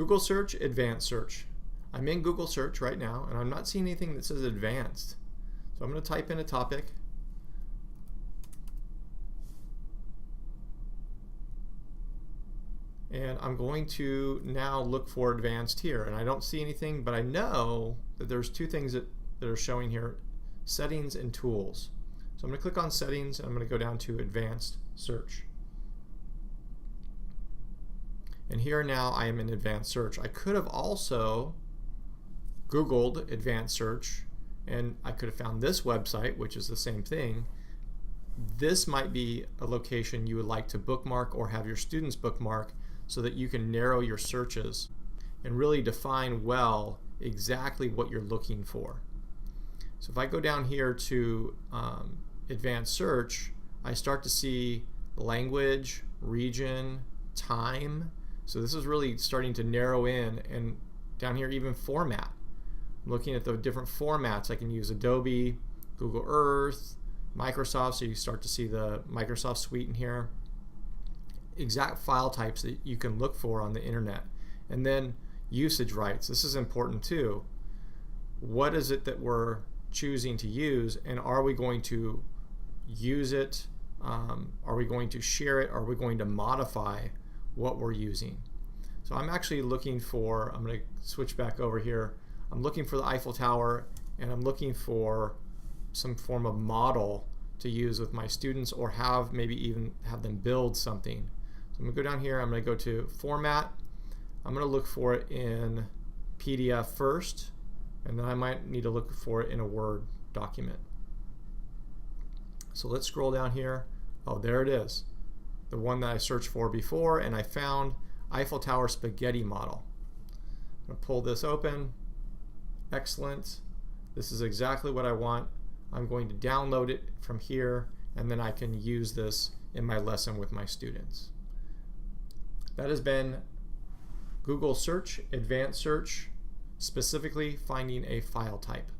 Google search, advanced search. I'm in Google search right now and I'm not seeing anything that says advanced. So I'm going to type in a topic. And I'm going to now look for advanced here. And I don't see anything, but I know that there's two things that are showing here, settings and tools. So I'm going to click on settings and I'm going to go down to advanced search. And here now I am in advanced search. I could have also Googled advanced search and I could have found this website, which is the same thing. This might be a location you would like to bookmark or have your students bookmark so that you can narrow your searches and really define well exactly what you're looking for. So if I go down here to advanced search, I start to see language, region, time. So this is really starting to narrow in, and down here even format. I'm looking at the different formats. I can use Adobe, Google Earth, Microsoft, so you start to see the Microsoft suite in here. Exact file types that you can look for on the internet. And then usage rights. This is important too. What is it that we're choosing to use, and are we going to use it? Are we going to share it? Are we going to modify what we're using? So I'm actually looking for, I'm going to switch back over here. I'm looking for the Eiffel Tower, and I'm looking for some form of model to use with my students, or maybe even have them build something. So I'm going to go down here, I'm going to go to format. I'm going to look for it in PDF first, and then I might need to look for it in a Word document. So let's scroll down here. Oh, there it is. The one that I searched for before, and I found Eiffel Tower spaghetti model. I'm going to pull this open. Excellent. This is exactly what I want. I'm going to download it from here, and then I can use this in my lesson with my students. That has been Google Search, Advanced Search, specifically finding a file type.